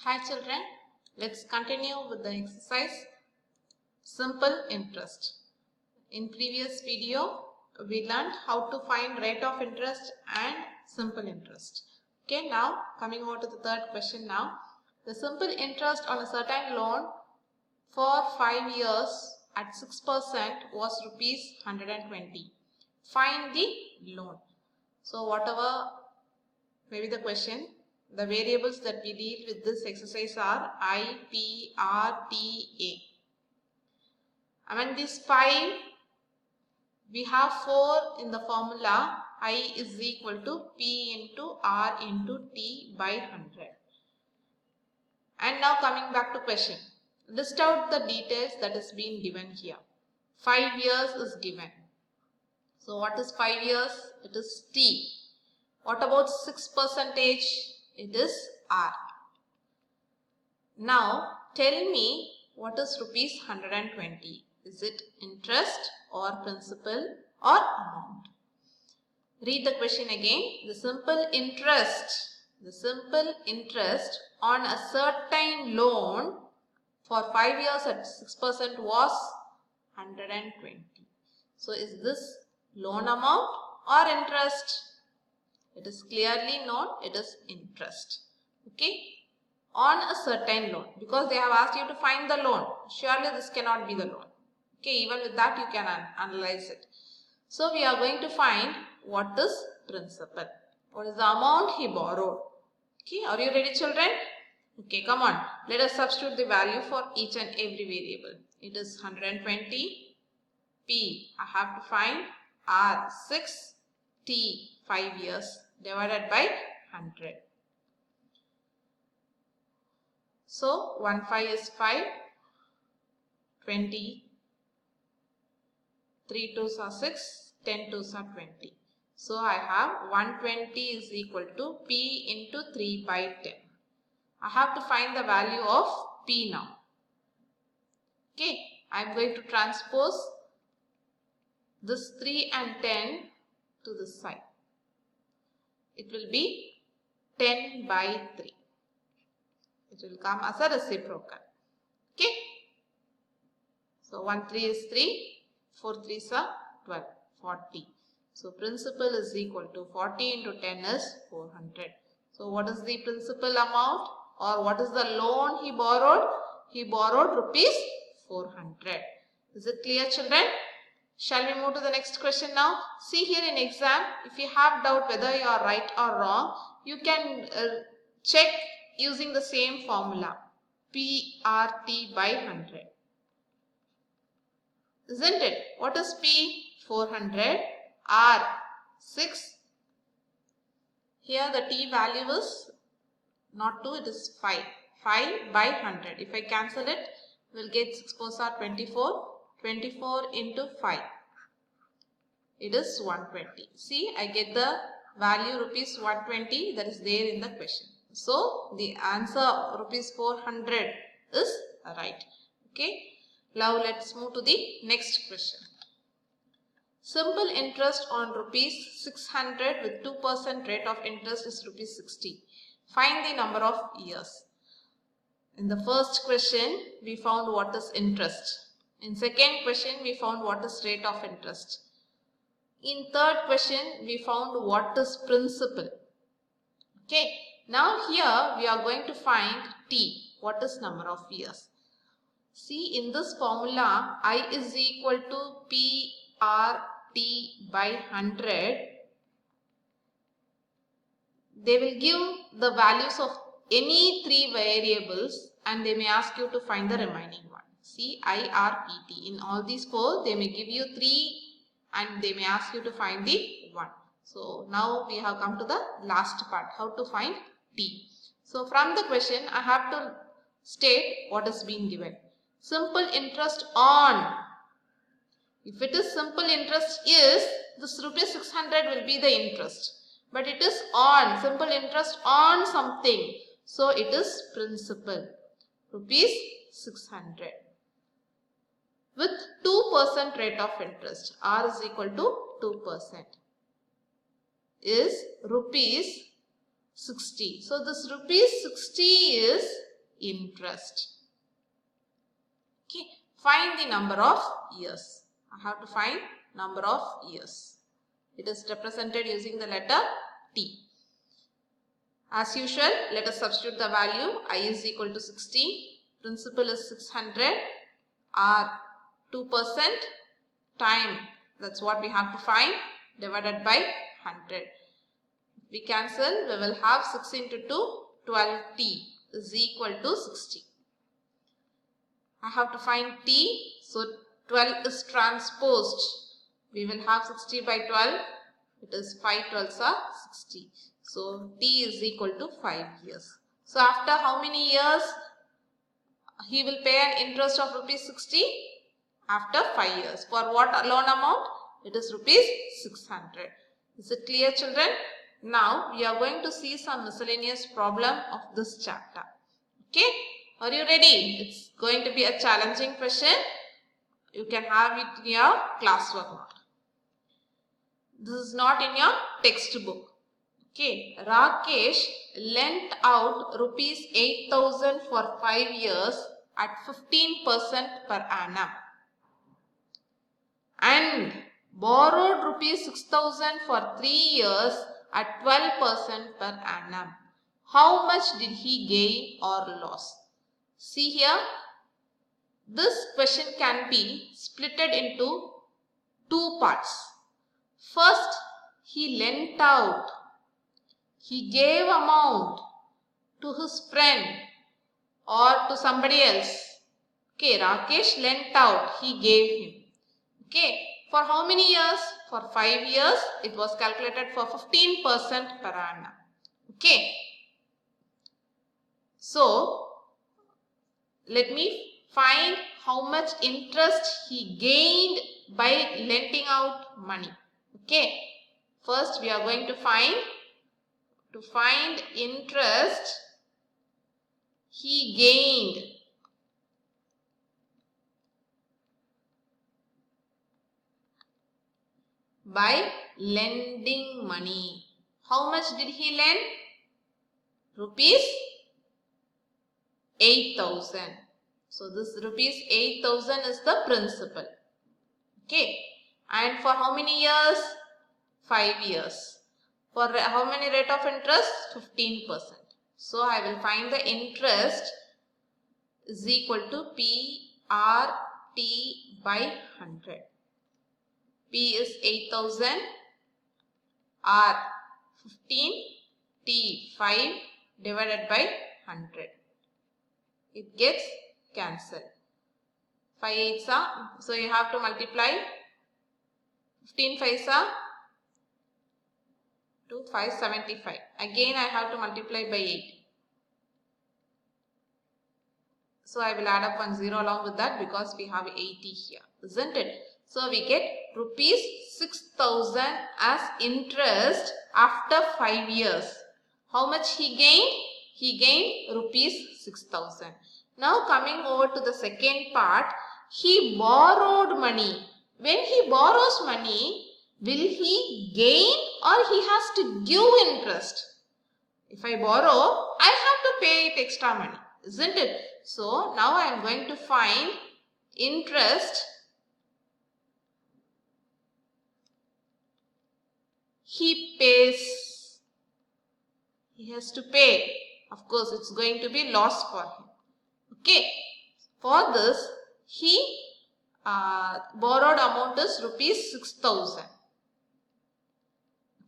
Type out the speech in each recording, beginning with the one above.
Hi children, let's continue with the exercise simple interest. In previous video, we learned how to find rate of interest and simple interest. Okay, now coming over to the third question now. The simple interest on a certain loan for 5 years at 6% was rupees 120. Find the loan. So whatever may be the question, the variables that we deal with this exercise are I, P, R, T, A. Among these 5, we have 4 in the formula. I is equal to P into R into T by 100. And now coming back to question. List out the details that is being given here. 5 years is given. So what is 5 years? It is T. What about 6%? It is R. Now tell me what is rupees 120. Is it interest or principal or amount? Read the question again. The simple interest on a certain loan for 5 years at 6% was 120. So is this loan amount or interest? It is clearly known, it is interest. Okay, on a certain loan, because they have asked you to find the loan. Surely this cannot be the loan. Okay, even with that you can analyze it. So we are going to find what is principal. What is the amount he borrowed? Okay, are you ready children? Okay, come on. Let us substitute the value for each and every variable. It is 120. P, I have to find. R, 6. T, 5 years divided by 100. So 1 5 is 5, 20, 3 2s are 6, 10 2s are 20. So I have 120 is equal to P into 3 by 10. I have to find the value of P now. Okay, I am going to transpose this 3 and 10 to this side. It will be 10 by 3. It will come as a reciprocal. Okay. So 1 3 is 3. 4 3s are 12. 40. So principal is equal to 40 into 10 is 400. So what is the principal amount or what is the loan he borrowed? He borrowed rupees 400. Is it clear children? Shall we move to the next question now? See here in exam, if you have doubt whether you are right or wrong, you can check using the same formula. PRT by 100. Isn't it? What is P? 400. R, 6. Here the T value is not 2, it is 5. 5 by 100. If I cancel it, we will get 6 4s are 24. 24 into 5. It is 120. See, I get the value rupees 120 that is there in the question. So, the answer rupees 400 is right. Okay. Now, let's move to the next question. Simple interest on rupees 600 with 2% rate of interest is rupees 60. Find the number of years. In the first question, we found what is interest. In second question, we found what is rate of interest. In third question, we found what is principal. Okay. Now here we are going to find T. What is number of years? See in this formula, I is equal to PRT by 100. They will give the values of any 3 variables and they may ask you to find the remaining one. See, I, R, P, T. In all these 4, they may give you 3 and they may ask you to find the 1. So, now we have come to the last part, how to find T. So, from the question, I have to state what is being given. Simple interest on. If it is simple interest is, this rupees 600 will be the interest. But it is on, simple interest on something. So, it is principal, rupees 600. With 2% rate of interest, R is equal to 2%, is rupees 60. So, this rupees 60 is interest. Okay, find the number of years. I have to find number of years. It is represented using the letter T. As usual, let us substitute the value. I is equal to 60. Principal is 600. R 2%. Time, that's what we have to find, divided by 100. If we cancel, we will have 6 into 2, 12T is equal to 60. I have to find T, so 12 is transposed. We will have 60 by 12, it is 5 12s are 60. So T is equal to 5 years. So after how many years he will pay an interest of rupees 60? After 5 years. For what loan amount? It is rupees 600. Is it clear, children? Now we are going to see some miscellaneous problem of this chapter. Okay? Are you ready? It's going to be a challenging question. You can have it in your classwork note. This is not in your textbook. Okay? Rakesh lent out rupees 8,000 for 5 years at 15% per annum, and borrowed rupees 6,000 for 3 years at 12% per annum. How much did he gain or loss? See here, this question can be splitted into two parts. First, he lent out. He gave amount to his friend or to somebody else. Okay, Rakesh lent out. He gave him. Okay, for how many years? For 5 years, it was calculated for 15% per annum. Okay, so let me find how much interest he gained by lending out money. Okay, first we are going to find interest he gained by lending money. How much did he lend? Rupees 8,000. So this rupees 8,000 is the principal. Okay. And for how many years? 5 years. For how many rate of interest? 15%. So I will find the interest is equal to PRT by 100. P is 8,000, R 15, T 5 divided by 100. It gets cancelled. 5 8s are, so you have to multiply 15 5s are to 575. Again I have to multiply by 8. So I will add up 1 0 along with that because we have 80 here, isn't it? So we get rupees 6,000 as interest after 5 years. How much he gained? He gained rupees 6,000. Now coming over to the second part, he borrowed money. When he borrows money, will he gain or he has to give interest? If I borrow, I have to pay it extra money, isn't it? So now I am going to find interest he pays. He has to pay. Of course, it's going to be loss for him. Okay. For this, he borrowed amount is rupees 6,000.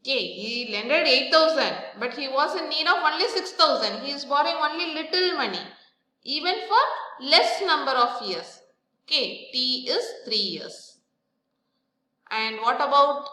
Okay, he lended 8,000, but he was in need of only 6,000. He is borrowing only little money, even for less number of years. Okay, T is 3 years. And what about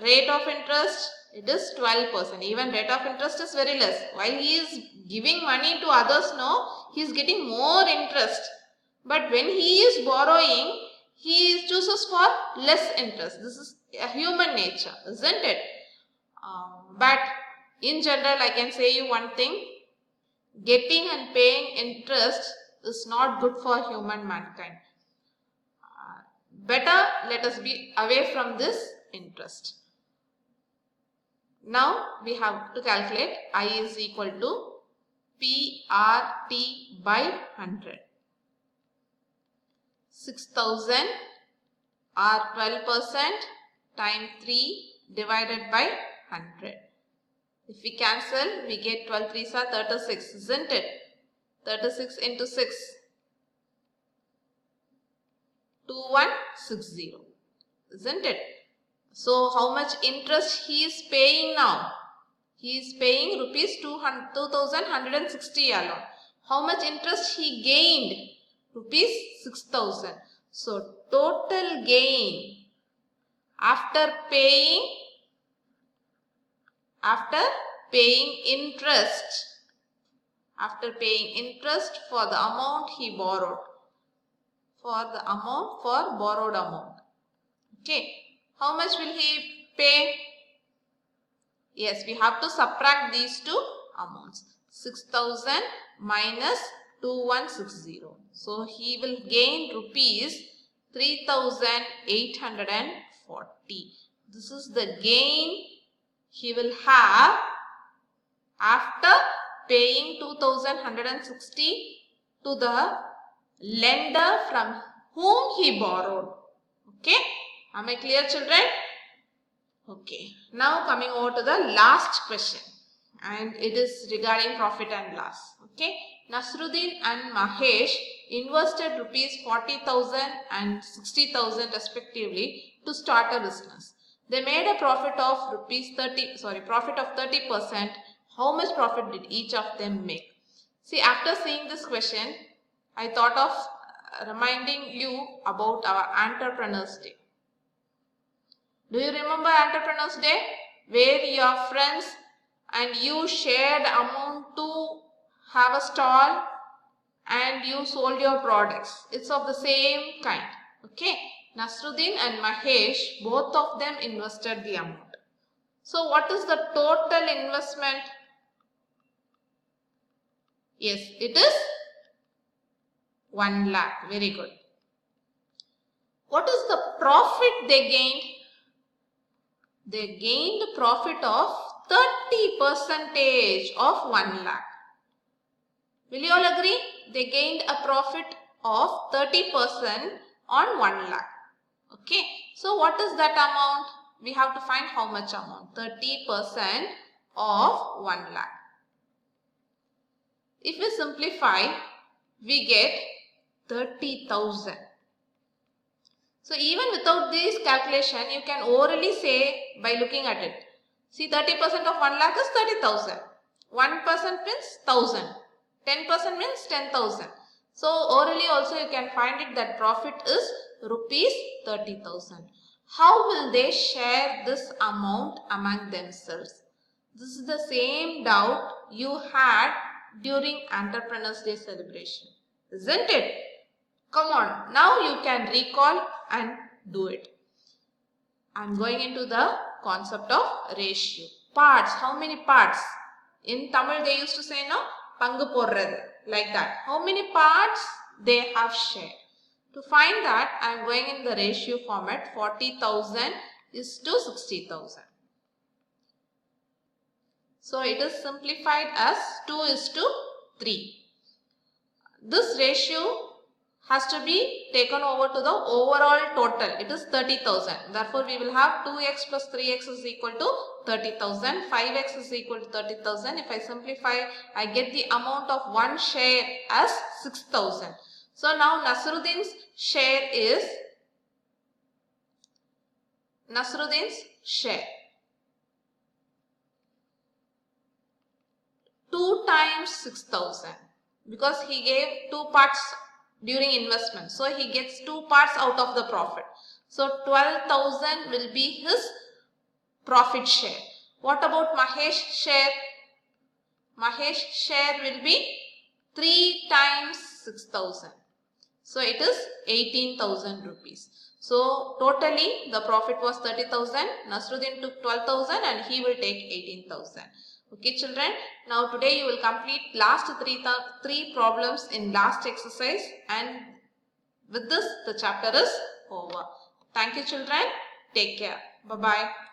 rate of interest? It is 12%. Even rate of interest is very less. While he is giving money to others, no, he is getting more interest. But when he is borrowing, he chooses for less interest. This is a human nature, isn't it? But in general, I can say you one thing. Getting and paying interest is not good for human mankind. Better let us be away from this interest. Now we have to calculate I is equal to PRT PRT by 100. 6000 or 12% times 3 divided by 100. If we cancel, we get 12 3s are 36, isn't it? 36 into 6. 2160, isn't it? So how much interest he is paying now? He is paying rupees 2160 alone. How much interest he gained? Rupees 6000. So total gain after paying interest, for the amount he borrowed, for borrowed amount. Okay, how much will he pay? Yes, we have to subtract these two amounts. 6000 minus 2160. So he will gain rupees 3840. This is the gain he will have after paying 2160 to the lender from whom he borrowed. Okay, am I clear, children? Okay, now coming over to the last question, and it is regarding profit and loss. Okay, Nasruddin and Mahesh invested rupees 40,000 and 60,000 respectively to start a business. They made a profit of 30%. How much profit did each of them make? See, after seeing this question, I thought of reminding you about our Entrepreneurs Day. Do you remember Entrepreneurs Day, where your friends and you shared amount to have a stall and you sold your products? It's of the same kind. Okay, Nasruddin and Mahesh, both of them invested the amount. So what is the total investment? Yes, it is 1 lakh. Very good. What is the profit they gained? They gained profit of 30% of 1 lakh. Will you all agree? They gained a profit of 30% on 1 lakh. Okay. So what is that amount? We have to find how much amount. 30% of 1 lakh. If we simplify, we get 30,000. So even without this calculation, you can orally say by looking at it. See, 30% of 1 lakh is 30,000. 1% means 1,000. 10% means 10,000. So orally also you can find it that profit is rupees 30,000. How will they share this amount among themselves? This is the same doubt you had during Entrepreneurs Day celebration, isn't it? Come on, now you can recall and do it. I am going into the concept of ratio. Parts, how many parts? In Tamil they used to say no, pangu porradhu, like that. How many parts they have shared? To find that, I am going in the ratio format. 40,000 is to 60,000. So it is simplified as 2 is to 3. This ratio has to be taken over to the overall total. It is 30,000. Therefore, we will have 2x plus 3x is equal to 30,000. 5x is equal to 30,000. If I simplify, I get the amount of one share as 6,000. So now Nasruddin's share is 2 times 6,000, because he gave 2 parts during investment. So he gets 2 parts out of the profit. So 12,000 will be his profit share. What about Mahesh share? Mahesh share will be 3 times 6,000. So it is 18,000 rupees. So totally the profit was 30,000. Nasruddin took 12,000 and he will take 18,000. Okay children, now today you will complete last three problems in last exercise, and with this the chapter is over. Thank you children. Take care. Bye-bye.